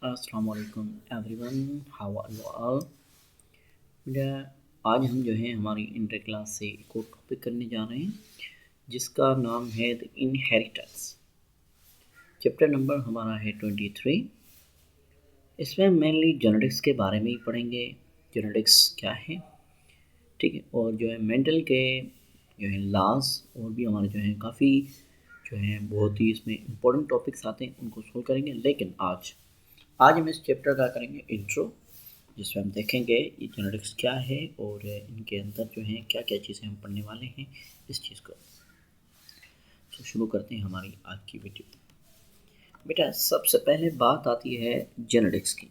अस्सलामुअलैकुम everyone, how are you all. बेटा, आज हम जो है हमारी इंटर क्लास से एक और टॉपिक करने जा रहे हैं जिसका नाम है द इनहेरिटेंस। चैप्टर नंबर हमारा है 23। इसमें मेनली जेनेटिक्स के बारे में ही पढ़ेंगे। जेनेटिक्स क्या है, ठीक है, और जो है मेंटल के जो है लॉज और भी हमारे जो है काफ़ी जो है बहुत ही इसमें इम्पोर्टेंट टॉपिक्स आते हैं, उनको सोल्व करेंगे। लेकिन आज हम इस चैप्टर का करेंगे इंट्रो, जिसमें हम देखेंगे ये जेनेटिक्स क्या है और इनके अंदर जो है क्या क्या चीज़ें हम पढ़ने वाले हैं इस चीज़ को। तो शुरू करते हैं हमारी आज की वीडियो। बेटा, सबसे पहले बात आती है जेनेटिक्स की।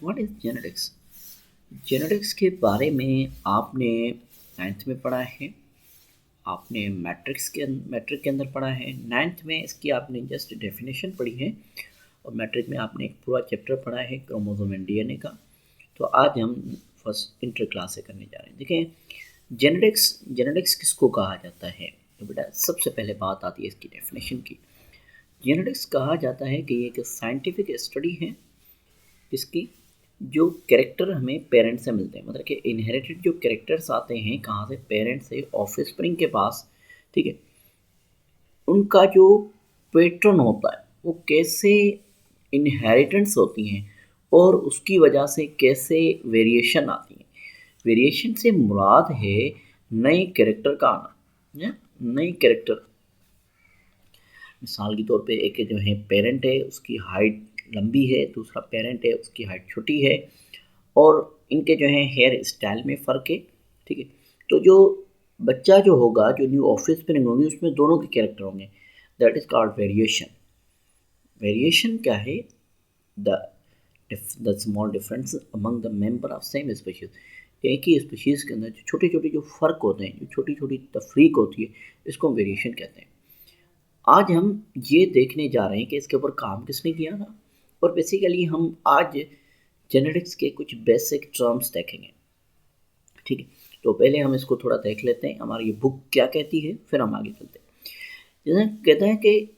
What is genetics? जेनेटिक्स के बारे में आपने 9th में पढ़ा है, आपने मैट्रिक के अंदर पढ़ा है। 9th में इसकी आपने जस्ट डेफिनेशन पढ़ी है और मैट्रिक में आपने एक पूरा चैप्टर पढ़ा है क्रोमोसोम एंड डीएनए का। तो आज हम फर्स्ट इंटर क्लास से करने जा रहे हैं। देखिए, जेनेटिक्स किसको कहा जाता है? तो बेटा, सबसे पहले बात आती है इसकी डेफिनेशन की। जेनेटिक्स कहा जाता है कि ये एक साइंटिफिक स्टडी है इसकी, जो कैरेक्टर हमें पेरेंट्स से मिलते हैं, मतलब कि इनहेरिटेड जो कैरेक्टर्स आते हैं कहाँ से? पेरेंट्स से, ऑफस्प्रिंग के पास, ठीक है। उनका जो पैटर्न होता है वो कैसे इनहेरिटेंस होती हैं और उसकी वजह से कैसे वेरिएशन आती है। वेरिएशन से मुराद है नए कैरेक्टर का आना, नई कैरेक्टर। मिसाल के तौर पे एक जो है पेरेंट है, उसकी हाइट लंबी है, दूसरा पेरेंट है उसकी हाइट छोटी है, और इनके जो है हेयर स्टाइल में फ़र्क है, ठीक है। तो जो बच्चा जो होगा, जो न्यू ऑफस्प्रिंग होगी, उसमें दोनों के कैरेक्टर होंगे। That is called variation. Variation क्या है? The small difference among the member of same species. एक ही स्पीशीज़ के अंदर जो छोटे छोटे जो फ़र्क होते हैं, जो छोटी छोटी तफरीक होती है, इसको हम वेरिएशन कहते हैं। आज हम ये देखने जा रहे हैं कि इसके ऊपर काम किसने किया था, और बेसिकली हम आज जेनेटिक्स के कुछ बेसिक टर्म्स देखेंगे, ठीक है। तो पहले हम इसको थोड़ा देख लेते हैं, हमारी ये बुक क्या कहती है, फिर हम आगे चलते हैं। जैसे कहते हैं कि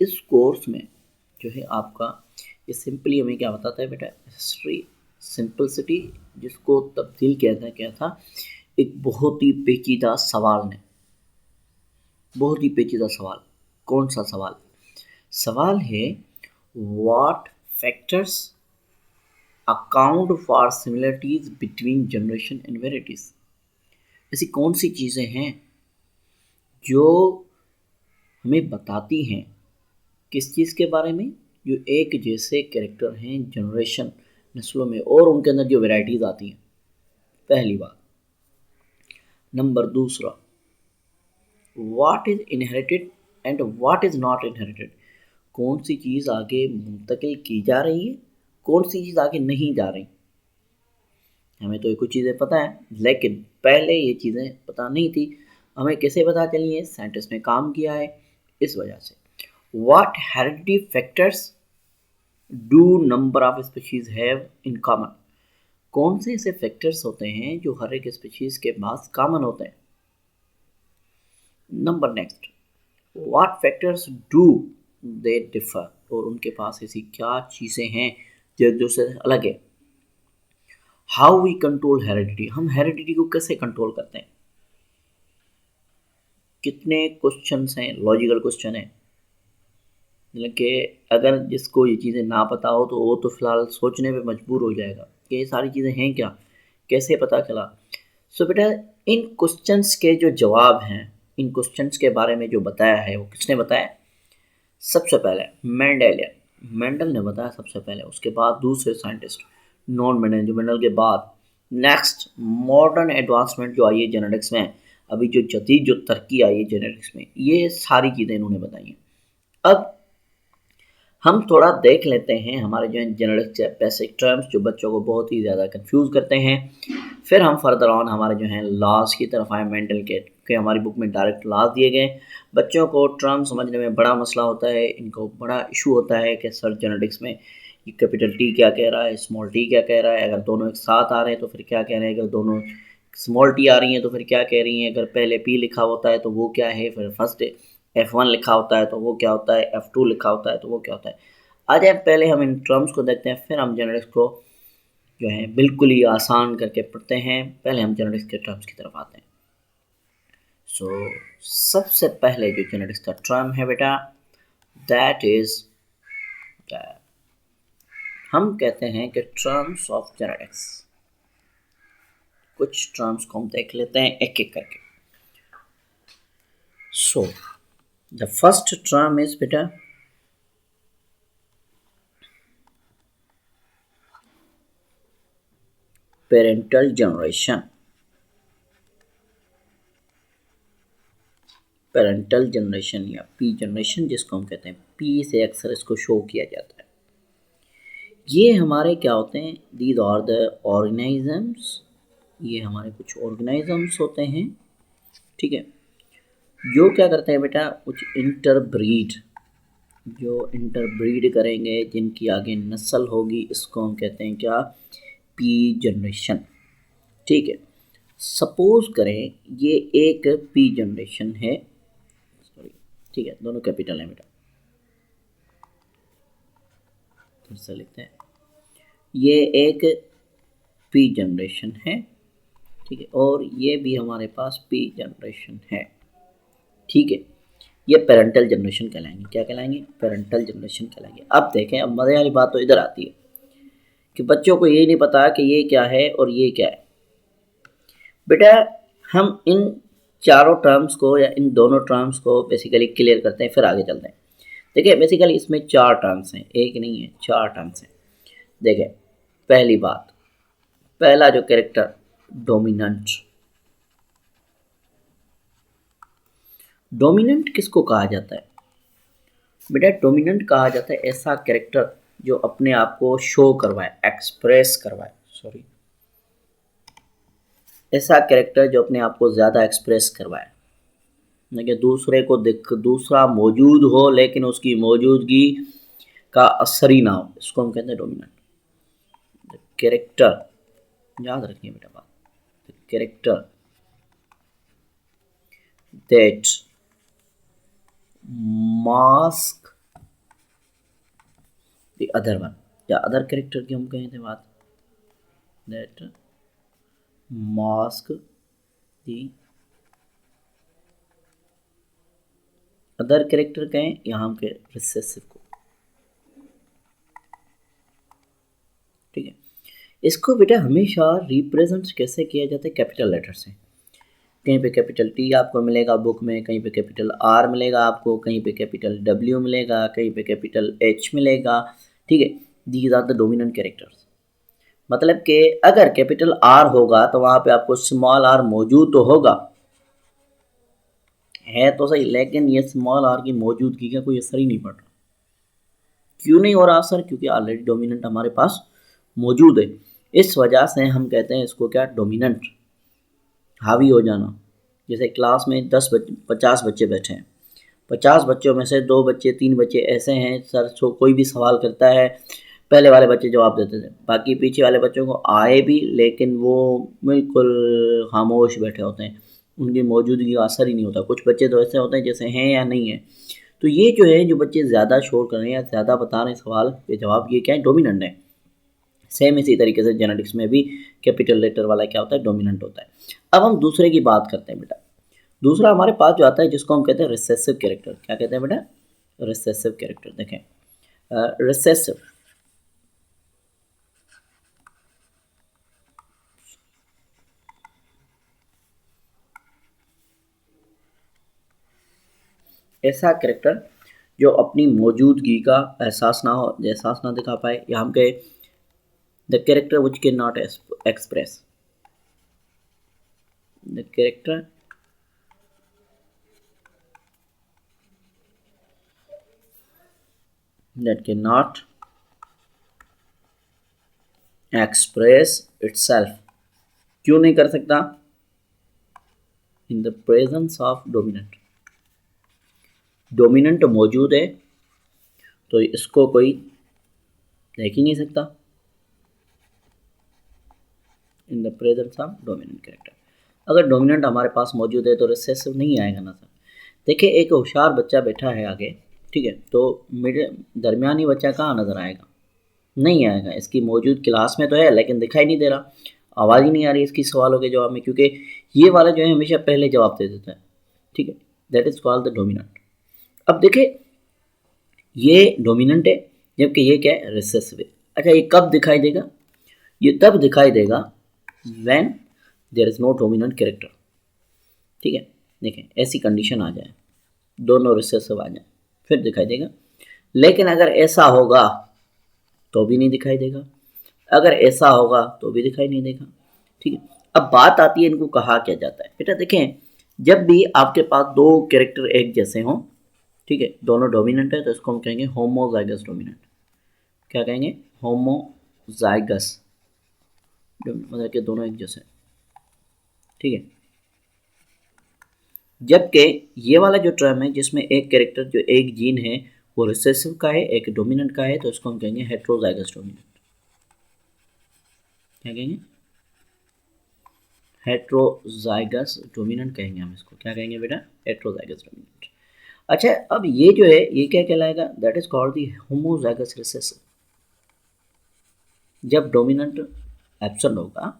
इस कोर्स में जो है आपका ये सिंपली हमें क्या बताता है बेटा? हिस्ट्री, सिंपलिसिटी, जिसको तब्दील किया था एक बहुत ही पेचीदा सवाल ने। बहुत ही पेचीदा सवाल। कौन सा सवाल? सवाल है what factors account for similarities between generation and varieties. ऐसी कौन सी चीज़ें हैं जो हमें बताती हैं किस चीज़ के बारे में? जो एक जैसे कैरेक्टर हैं जनरेशन, नस्लों में, और उनके अंदर जो वैरायटीज़ आती हैं, पहली बात। नंबर दूसरा, what is inherited and what is not inherited. कौन सी चीज़ आगे मुंतकिल की जा रही है, कौन सी चीज़ आगे नहीं जा रही। हमें तो ये कुछ चीज़ें पता है, लेकिन पहले ये चीज़ें पता नहीं थी। हमें कैसे पता चली है? साइंटिस्ट ने काम किया है इस वजह से। What heredity factors do number of species have in common. कौन से ऐसे फैक्टर्स होते हैं जो हर एक स्पीशीज के पास कॉमन होते हैं। Number next, what factors do they differ, और उनके पास ऐसी क्या चीज़ें हैं जो एक दूसरे से अलग है। हाउ वी कंट्रोल हेरिडिटी, हम हेरिडिटी को कैसे कंट्रोल करते हैं। कितने क्वेश्चंस हैं, लॉजिकल क्वेश्चन है, मतलब कि अगर जिसको ये चीज़ें ना पता हो तो वो तो फ़िलहाल सोचने पे मजबूर हो जाएगा कि ये सारी चीज़ें हैं क्या, कैसे पता चला। सो बेटा, इन क्वेश्चंस के जो जवाब हैं, इन क्वेश्चंस के बारे में जो बताया है वो किसने बताया? सबसे पहले मेंडल ने बताया सबसे पहले। उसके बाद दूसरे साइंटिस्ट, नॉन मेंडल, जो मेंडल के बाद। नेक्स्ट, मॉडर्न एडवांसमेंट जो आई है जेनेटिक्स में, अभी जो जदीद जो तरक्की आई है जेनेटिक्स में, ये सारी चीज़ें इन्होंने बताई हैं। अब हम थोड़ा देख लेते हैं हमारे जो जेनेटिक्स के बेसिक टर्म्स जो बच्चों को बहुत ही ज़्यादा कंफ्यूज करते हैं। फिर हम फर्दर ऑन हमारे जो हैं लॉज की तरफ आए, मेंटल के हमारी बुक में डायरेक्ट लॉज दिए गए। बच्चों को टर्म समझने में बड़ा मसला होता है, इनको बड़ा इशू होता है कि सर जेनेटिक्स में ये कैपिटल टी क्या कह रहा है, स्मॉल टी क्या कह रहा है, अगर दोनों एक साथ आ रहे हैं तो फिर क्या कह रहे हैं, अगर दोनों स्मॉल टी आ रही हैं तो फिर क्या कह रही हैं, अगर पहले पी लिखा होता है तो वो क्या है, फिर फर्स्ट F1 लिखा होता है तो वो क्या होता है, F2 लिखा होता है तो वो क्या होता है। आ जाए पहले हम इन टर्म्स को देखते हैं, फिर हम जेनेटिक्स को जो है बिल्कुल ही आसान करके पढ़ते हैं। पहले हम जेनेटिक्स के टर्म्स की तरफ आते हैं। सो सबसे पहले जो जेनेटिक्स का टर्म है बेटा, दैट इज हम कहते हैं कि टर्म्स ऑफ जेनेटिक्स। कुछ टर्म्स को हम देख लेते हैं एक एक करके। So the first term is बेटा पेरेंटल जनरेशन। पेरेंटल जनरेशन या पी जनरेशन जिसको हम कहते हैं, पी से अक्सर इसको शो किया जाता है। ये हमारे क्या होते हैं, दीज आर द ऑर्गेनिजम्स, ये हमारे कुछ ऑर्गेनिजम्स होते हैं, ठीक है, जो क्या करते हैं बेटा, कुछ इंटरब्रीड, जो इंटरब्रीड करेंगे, जिनकी आगे नस्ल होगी, इसको हम कहते हैं क्या, पी जनरेशन, ठीक है। सपोज करें ये एक पी जनरेशन है, सॉरी, ठीक है, दोनों कैपिटल है बेटा, फिर से लिखते हैं, ये एक पी जनरेशन है, ठीक है, और ये भी हमारे पास पी जनरेशन है, ठीक है। ये पेरेंटल जनरेशन कहलाएंगे, क्या कहलाएंगे, पेरेंटल जनरेशन कहलाएंगे। अब देखें, अब मज़े वाली बात तो इधर आती है कि बच्चों को ये नहीं पता कि ये क्या है और ये क्या है। बेटा हम इन चारों टर्म्स को या इन दोनों टर्म्स को बेसिकली क्लियर करते हैं, फिर आगे चलते हैं। देखिए बेसिकली इसमें चार टर्म्स हैं, एक नहीं है, चार टर्म्स हैं। देखिए पहली बात, पहला जो कैरेक्टर डोमिनेंट। डोमिनेंट किसको कहा जाता है बेटा, डोमिनेंट कहा जाता है ऐसा कैरेक्टर जो अपने आप को शो करवाए, एक्सप्रेस करवाए, सॉरी, ऐसा कैरेक्टर जो अपने आप को ज़्यादा एक्सप्रेस करवाए, कि दूसरे को दिख, दूसरा मौजूद हो लेकिन उसकी मौजूदगी का असर ही ना हो, इसको हम कहते हैं डोमिनेंट। कैरेक्टर, याद रखिए बेटा बात, character that mask the other one, या अदर कैरेक्टर की हम कहें थे बात, that mask the other character कहें, यहाँ हम के रिसेसिव को, ठीक है। इसको बेटा हमेशा रिप्रेजेंट कैसे किया जाता है, कैपिटल लेटर से। कहीं पे कैपिटल टी आपको मिलेगा बुक में, कहीं पे कैपिटल आर मिलेगा आपको, कहीं पे कैपिटल डब्ल्यू मिलेगा, कहीं पे कैपिटल एच मिलेगा, ठीक है। These are the dominant characters. मतलब कि अगर कैपिटल आर होगा तो वहाँ पे आपको स्मॉल आर मौजूद तो होगा, है तो सही, लेकिन ये स्मॉल आर की मौजूदगी का कोई असर ही नहीं पड़ रहा। क्यों नहीं हो रहा असर, क्योंकि ऑलरेडी डोमिनेंट हमारे पास मौजूद है। इस वजह से हम कहते हैं इसको क्या, डोमिनेंट, हावी हो जाना। जैसे क्लास में 50 बच्चे बैठे हैं, 50 बच्चों में से 2 बच्चे 3 बच्चे ऐसे हैं, सर जो कोई भी सवाल करता है पहले वाले बच्चे जवाब देते थे, बाकी पीछे वाले बच्चों को आए भी लेकिन वो बिल्कुल खामोश बैठे होते हैं, उनकी मौजूदगी का असर ही नहीं होता। कुछ बच्चे तो ऐसे होते हैं जैसे हैं या नहीं है। तो ये जो है, जो बच्चे ज़्यादा शोर कर रहे हैं या ज़्यादा बता रहे हैं सवाल के जवाब, ये क्या है, डोमिनेंट है। सेम इसी तरीके से जेनेटिक्स में भी कैपिटल लेटर वाला क्या होता है, डोमिनेंट होता है। अब हम दूसरे की बात करते हैं बेटा। दूसरा हमारे पास जो आता है जिसको हम कहते हैं रिसेसिव कैरेक्टर। क्या कहते हैं बेटा, रिसेसिव कैरेक्टर। देखें रिसेसिव, ऐसा कैरेक्टर जो अपनी मौजूदगी का एहसास ना दिखा पाए, या हम कहे the character which can not express, the character that cannot express itself। क्यों नहीं कर सकता, in the presence of dominant. Dominant मौजूद है तो इसको कोई देख ही नहीं सकता, in the presence of dominant character. अगर डोमिनेंट हमारे पास मौजूद है तो रिसेसिव नहीं आएगा ना सर। देखिए एक होशियार बच्चा बैठा है आगे, ठीक है, तो मिड दरमियानी बच्चा कहाँ नज़र आएगा, नहीं आएगा। इसकी मौजूद क्लास में तो है लेकिन दिखाई नहीं दे रहा, आवाज़ ही नहीं आ रही इसकी सवालों के जवाब में, क्योंकि ये वाला जो है हमेशा पहले जवाब दे देता है। ठीक है, that is called the dominant. अब देखिए ये डोमिनेंट है जबकि ये क्या है, रिसेसिव है। अच्छा ये कब दिखाई देगा, ये तब दिखाई देगा when there is no dominant character. ठीक है, देखें ऐसी कंडीशन आ जाए, दोनों रिसेसिव आ जाए, फिर दिखाई देगा। लेकिन अगर ऐसा होगा तो भी नहीं दिखाई देगा, अगर ऐसा होगा तो भी दिखाई नहीं देगा। ठीक है, अब बात आती है इनको कहा क्या जाता है। बेटा देखें, जब भी आपके पास दो कैरेक्टर एक जैसे हों, ठीक है, दोनों डोमिनेंट है, तो इसको हम कहेंगे होमोजाइगस डोमिनेंट। क्या कहेंगे, होमोजाइगस, मतलब कि दोनों एक जैसे। ठीक है, जबकि ये वाला जो टर्म है जिसमें एक कैरेक्टर जो एक जीन है वो रिसेसिव का है, एक डोमिनेंट का है, तो इसको हम कहेंगे हेट्रोजाइगस डोमिनेंट। क्या कहेंगे, हेट्रोजाइगस डोमिनेंट कहेंगे हम इसको। क्या कहेंगे बेटा, हेट्रोजाइगस डोमिनेंट। अच्छा अब ये जो है ये क्या कहलाएगा, that is called the homozygous recessive. जब डोमिनेंट एब्सेंट होगा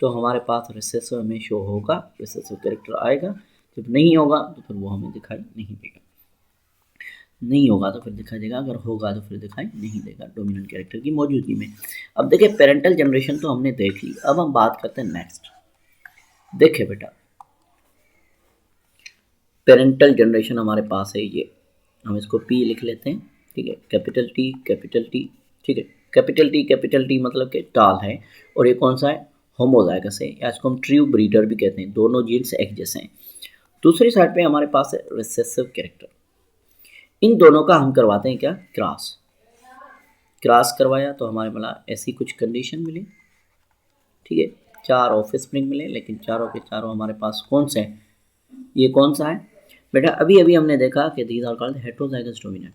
तो हमारे पास रिसेसिव में शो होगा, रिसेसिव कैरेक्टर आएगा। जब नहीं होगा तो फिर वो हमें दिखाई नहीं देगा, नहीं होगा तो फिर दिखाई देगा, अगर होगा तो फिर दिखाई नहीं देगा डोमिनेंट कैरेक्टर की मौजूदगी में। अब देखिए पेरेंटल जनरेशन तो हमने देख ली, अब हम बात करते हैं नेक्स्ट। देखिए बेटा पेरेंटल जनरेशन हमारे पास है ये, हम इसको P लिख लेते हैं। ठीक है, कैपिटल T कैपिटल T। ठीक है, कैपिटल टी मतलब कि टाल है, और ये कौन सा है, होमोजाइगस है, या इसको हम ट्रू ब्रीडर भी कहते हैं, दोनों जीन्स एक जैसे हैं। दूसरी साइड पे हमारे पास है रिसेसिव कैरेक्टर, इन दोनों का हम करवाते हैं क्या, क्रॉस। क्रॉस करवाया तो हमारे मिला ऐसी कुछ कंडीशन मिली। ठीक है, 4 ऑफ स्प्रिंग मिले, लेकिन चारों के चारों हमारे पास कौन से हैं, ये कौन सा है बेटा, अभी अभी हमने देखा कि these are called heterozygous dominant.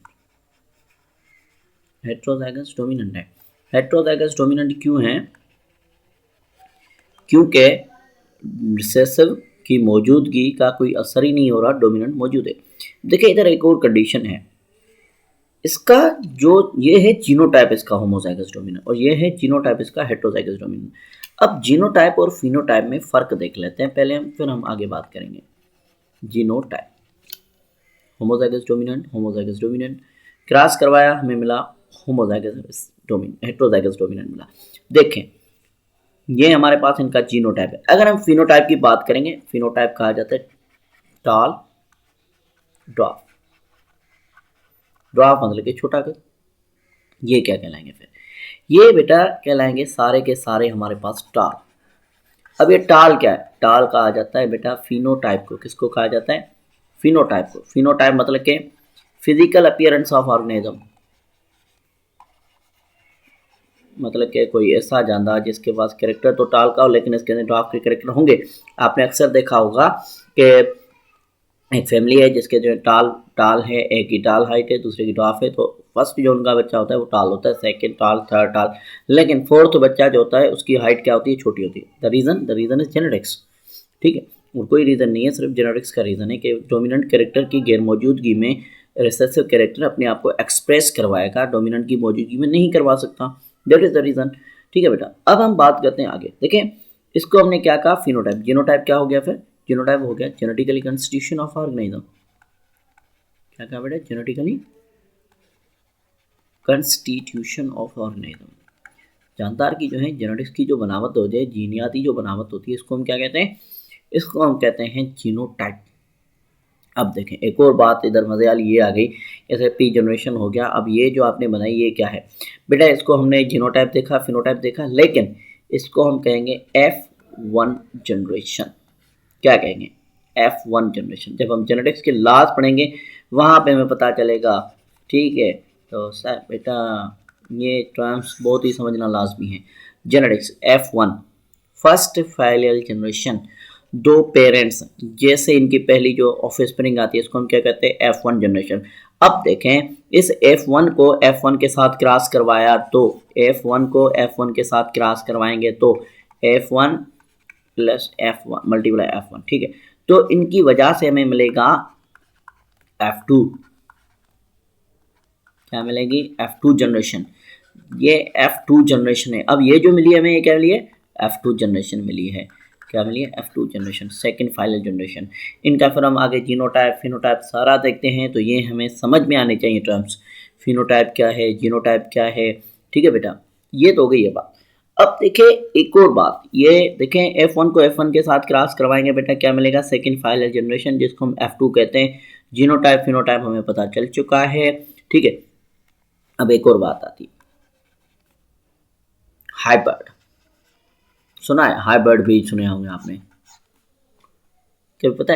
Heterozygous dominant है। हेट्रोजाइगस डोमिनेंट क्यों है, क्योंकि रिसेसिव की मौजूदगी का कोई असर ही नहीं हो रहा, डोमिनेंट मौजूद है। देखिए इधर एक और कंडीशन है, इसका जो ये है जीनोटाइप इसका होमोजाइगस डोमिनेंट, और ये है जीनोटाइप इसका हेट्रोजाइगस डोमिनेंट। अब जीनोटाइप और फिनोटाइप में फ़र्क देख लेते हैं पहले हम, फिर हम आगे बात करेंगे। जीनोटाइप, होमोजाइगस डोमिनेंट, क्रॉस करवाया हमें मिला होमोजाइगस डोमिनेंट, हेट्रोजाइगस डोमिनेंट मिला। देखें ये हमारे पास इनका जीनोटाइप है। अगर हम फिनोटाइप की बात करेंगे, फिनोटाइप कहा जाता है टॉल, ड्वार्फ, ड्वार्फ मतलब कि छोटा कर, ये क्या कहलाएंगे फिर, ये बेटा कहलाएंगे सारे के सारे हमारे पास टाल। अब ये टाल क्या है, टाल कहा जाता है बेटा फिनोटाइप को, किसको कहा जाता है, फिनोटाइप को। फिनोटाइप मतलब कि फिजिकल अपीयरेंस ऑफ ऑर्गेनिज्म, मतलब कि कोई ऐसा जानदार जिसके पास कैरेक्टर तो टाल का हो लेकिन इसके अंदर ड्वार्फ के कैरेक्टर होंगे। आपने अक्सर देखा होगा कि एक फैमिली है जिसके जो टाल टाल है, एक की टाल हाइट है, दूसरे की ड्वार्फ है, तो फर्स्ट जो उनका बच्चा होता है वो टाल होता है, सेकंड टाल, थर्ड टाल, लेकिन फोर्थ बच्चा जो होता है उसकी हाइट क्या होती है, छोटी होती है। The reason is genetics. ठीक है, और कोई रीज़न नहीं है, सिर्फ जेनेटिक्स का रीज़न है कि डोमिनेंट कैरेक्टर की गैर मौजूदगी में रिसेसिव कैरेक्टर अपने आप को एक्सप्रेस करवाएगा, डोमिनेंट की मौजूदगी में नहीं करवा सकता, दैट इज़ द रीज़न। ठीक है बेटा, अब हम बात करते हैं आगे। देखें इसको हमने क्या कहा, फिनोटाइप। जीनोटाइप क्या हो गया फिर, जीनोटाइप हो गया जेनेटिकली कंस्टिट्यूशन ऑफ ऑर्गेनिज्म। क्या कहा बेटा, जेनेटिकली कंस्टिट्यूशन ऑफ ऑर्गेनिज्म। जानदार की जो है जेनेटिक्स की जो बनावट हो जाए, जीनियाती जो बनावट होती है, इसको हम क्या कहते हैं, इसको हम कहते हैं जीनोटाइप। अब देखें एक और बात इधर मजे वाली ये आ गई, जैसे पी जनरेशन हो गया, अब ये जो आपने बनाई ये क्या है बेटा, इसको हमने जीनोटाइप देखा, फिनोटाइप देखा, लेकिन इसको हम कहेंगे F1 जनरेशन। क्या कहेंगे, F1 जनरेशन। जब हम जेनेटिक्स के लास्ट पढ़ेंगे वहाँ पे हमें पता चलेगा। ठीक है, तो सर बेटा ये टर्म्स बहुत ही समझना लाजमी है। जेनेटिक्स F1 फर्स्ट फैलियल जनरेशन, दो पेरेंट्स जैसे इनकी पहली जो ऑफस्प्रिंग आती है इसको हम क्या कहते हैं, F1 जनरेशन। अब देखें इस F1 को F1 के साथ क्रॉस करवाया तो F1 को F1 के साथ क्रॉस करवाएंगे तो F1 plus F1 multiply F1। ठीक है, तो इनकी वजह से हमें मिलेगा F2। क्या मिलेगी, F2 जनरेशन। ये F2 जनरेशन है। अब ये जो मिली है हमें, ये क्या मिली है, F2 जनरेशन मिली है। क्या मिली है, F2 generation, second final generation. इनका फिर हम आगे जीनोटाइप फिनोटाइप सारा देखते हैं, तो ये हमें समझ में आने चाहिए टर्म्स। फिनोटाइप क्या है, जीनोटाइप क्या है, ठीक है बेटा, ये तो हो गई है बात। अब देखें एक और बात, ये देखें F1 को F1 के साथ क्रॉस करवाएंगे बेटा, क्या मिलेगा, सेकंड फाइनल जनरेशन, जिसको हम F2 कहते हैं। जीनोटाइप फिनोटाइप हमें पता चल चुका है, ठीक है। अब एक और बात आती है, हाइब्रिड। सुना है, हाइब्रिड भी सुने होंगे आपने, क्या पता है